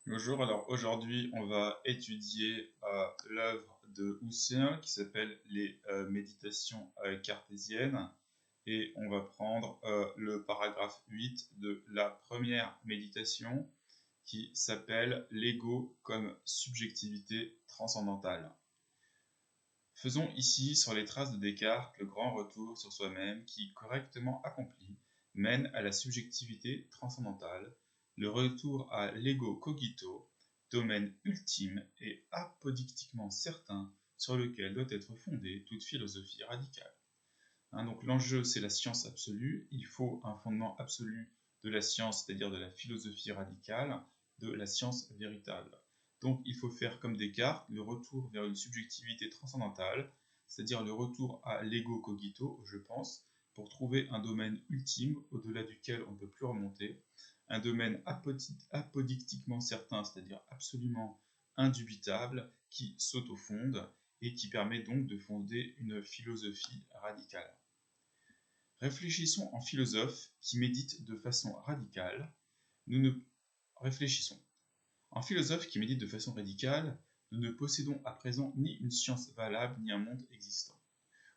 Bonjour, alors aujourd'hui on va étudier l'œuvre de Husserl qui s'appelle les méditations cartésiennes et on va prendre le paragraphe 8 de la première méditation qui s'appelle l'ego comme subjectivité transcendantale. Faisons ici sur les traces de Descartes le grand retour sur soi-même qui, correctement accompli, mène à la subjectivité transcendantale, le retour à l'ego cogito, domaine ultime et apodictiquement certain sur lequel doit être fondée toute philosophie radicale. Donc l'enjeu c'est la science absolue, il faut un fondement absolu de la science, c'est-à-dire de la philosophie radicale, de la science véritable. Donc il faut faire comme Descartes, le retour vers une subjectivité transcendantale, c'est-à-dire le retour à l'ego cogito, je pense, pour trouver un domaine ultime au-delà duquel on ne peut plus remonter, un domaine apodictiquement certain, c'est-à-dire absolument indubitable, qui s'autofonde et qui permet donc de fonder une philosophie radicale. Réfléchissons en philosophe qui médite de façon radicale. Nous ne réfléchissons. En philosophe qui médite de façon radicale, nous ne possédons à présent ni une science valable ni un monde existant.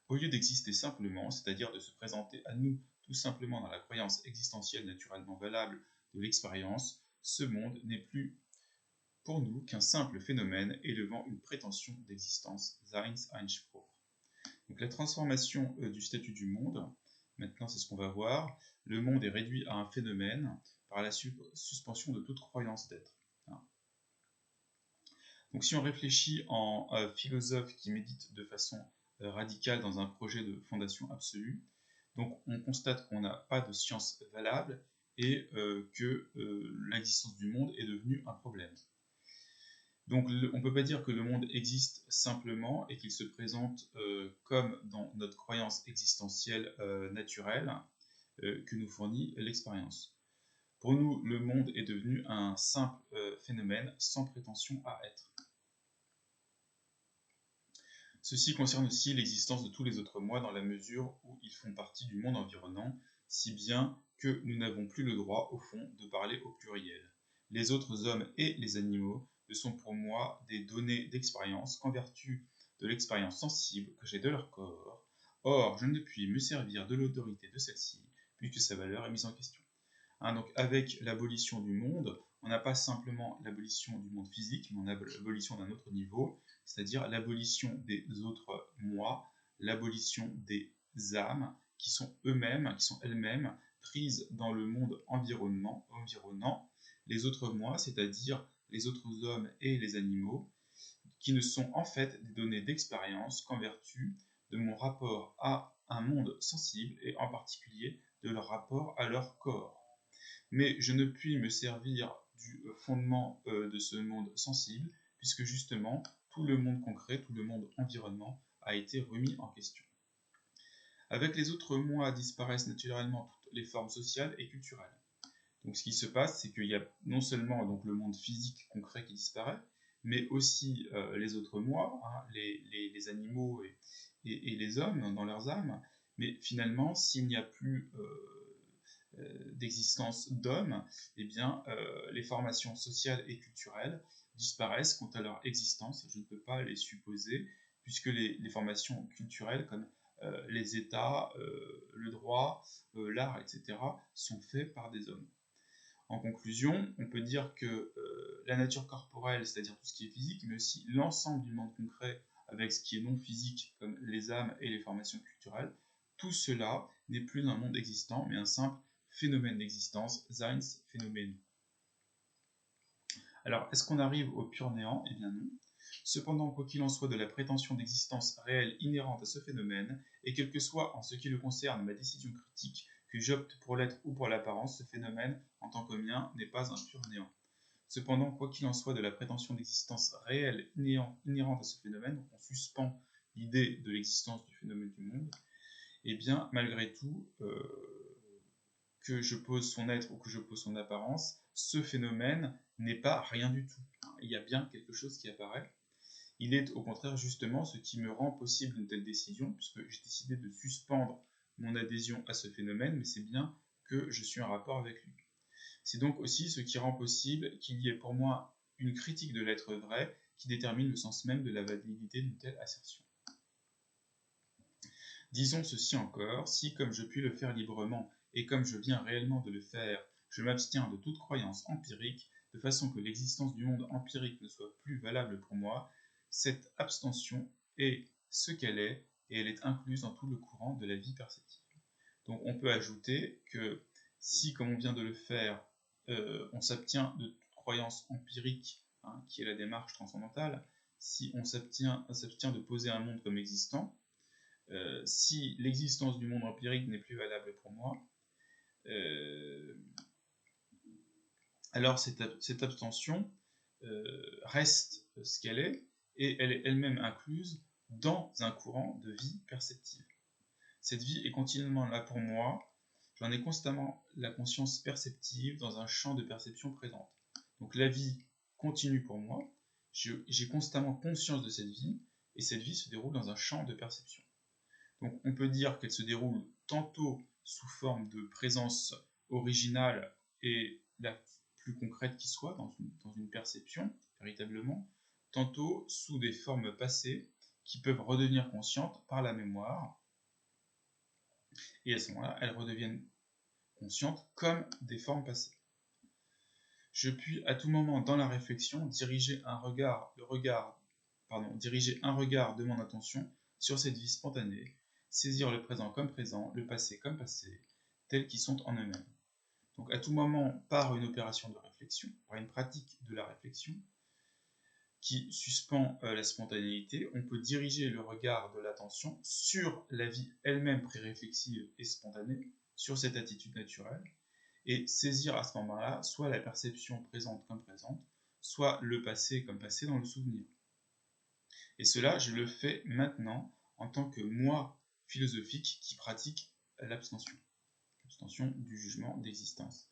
Au lieu d'exister simplement, c'est-à-dire de se présenter à nous tout simplement dans la croyance existentielle naturellement valable de l'expérience, ce monde n'est plus pour nous qu'un simple phénomène élevant une prétention d'existence, Seinseinspruch. Donc la transformation du statut du monde, maintenant c'est ce qu'on va voir, le monde est réduit à un phénomène par la suspension de toute croyance d'être. Donc si on réfléchit en philosophe qui médite de façon radicale dans un projet de fondation absolue, donc on constate qu'on n'a pas de science valable et que l'existence du monde est devenue un problème. Donc on ne peut pas dire que le monde existe simplement et qu'il se présente comme dans notre croyance existentielle naturelle que nous fournit l'expérience. Pour nous, le monde est devenu un simple phénomène sans prétention à être. Ceci concerne aussi l'existence de tous les autres moi dans la mesure où ils font partie du monde environnant, si bien que nous n'avons plus le droit, au fond, de parler au pluriel. Les autres hommes et les animaux ne sont pour moi des données d'expérience qu'en vertu de l'expérience sensible que j'ai de leur corps. Or, je ne puis me servir de l'autorité de celle-ci, puisque sa valeur est mise en question. Donc avec l'abolition du monde, on n'a pas simplement l'abolition du monde physique, mais on a l'abolition d'un autre niveau, c'est-à-dire l'abolition des autres moi, l'abolition des âmes qui sont elles-mêmes prises dans le monde environnant, les autres moi, c'est-à-dire les autres hommes et les animaux, qui ne sont en fait des données d'expérience qu'en vertu de mon rapport à un monde sensible et en particulier de leur rapport à leur corps. Mais je ne puis me servir du fondement de ce monde sensible, puisque justement, tout le monde concret, tout le monde environnement a été remis en question. Avec les autres moi disparaissent naturellement toutes les formes sociales et culturelles. Donc ce qui se passe, c'est qu'il y a non seulement donc, le monde physique concret qui disparaît, mais aussi les autres moi, les animaux et les hommes dans leurs âmes. Mais finalement, s'il n'y a plus d'existence d'hommes, eh bien, les formations sociales et culturelles disparaissent quant à leur existence. Je ne peux pas les supposer, puisque les formations culturelles comme les États, le droit, l'art, etc., sont faits par des hommes. En conclusion, on peut dire que la nature corporelle, c'est-à-dire tout ce qui est physique, mais aussi l'ensemble du monde concret avec ce qui est non physique, comme les âmes et les formations culturelles, tout cela n'est plus un monde existant, mais un simple phénomène d'existence, Seinsphänomen. Alors, est-ce qu'on arrive au pur néant? Eh bien non. Cependant, quoi qu'il en soit de la prétention d'existence réelle inhérente à ce phénomène, et quel que soit en ce qui le concerne ma décision critique, que j'opte pour l'être ou pour l'apparence, ce phénomène, en tant que mien, n'est pas un pur néant. Cependant, quoi qu'il en soit de la prétention d'existence réelle inhérente à ce phénomène, on suspend l'idée de l'existence du phénomène du monde, et bien malgré tout, que je pose son être ou que je pose son apparence, ce phénomène n'est pas rien du tout. Il y a bien quelque chose qui apparaît. Il est au contraire justement ce qui me rend possible une telle décision, puisque j'ai décidé de suspendre mon adhésion à ce phénomène, mais c'est bien que je suis en rapport avec lui. C'est donc aussi ce qui rend possible qu'il y ait pour moi une critique de l'être vrai qui détermine le sens même de la validité d'une telle assertion. Disons ceci encore, si comme je puis le faire librement et comme je viens réellement de le faire, je m'abstiens de toute croyance empirique, de façon que l'existence du monde empirique ne soit plus valable pour moi, cette abstention est ce qu'elle est, et elle est incluse dans tout le courant de la vie perceptive. Donc on peut ajouter que si, comme on vient de le faire, on s'abstient de toute croyance empirique, hein, qui est la démarche transcendantale, si on s'abstient de poser un monde comme existant, si l'existence du monde empirique n'est plus valable pour moi, alors cette abstention reste ce qu'elle est, et elle est elle-même incluse dans un courant de vie perceptive. Cette vie est continuellement là pour moi, j'en ai constamment la conscience perceptive dans un champ de perception présente. Donc la vie continue pour moi, j'ai constamment conscience de cette vie, et cette vie se déroule dans un champ de perception. Donc on peut dire qu'elle se déroule tantôt sous forme de présence originale et la plus concrète qui soit, dans une perception, véritablement, tantôt sous des formes passées qui peuvent redevenir conscientes par la mémoire, et à ce moment-là, elles redeviennent conscientes comme des formes passées. Je puis à tout moment dans la réflexion diriger un regard de mon attention sur cette vie spontanée, saisir le présent comme présent, le passé comme passé, tels qu'ils sont en eux-mêmes. Donc à tout moment, par une opération de réflexion, par une pratique de la réflexion, qui suspend la spontanéité, on peut diriger le regard de l'attention sur la vie elle-même pré-réflexive et spontanée, sur cette attitude naturelle, et saisir à ce moment-là soit la perception présente comme présente, soit le passé comme passé dans le souvenir. Et cela, je le fais maintenant en tant que moi philosophique qui pratique l'abstention du jugement d'existence.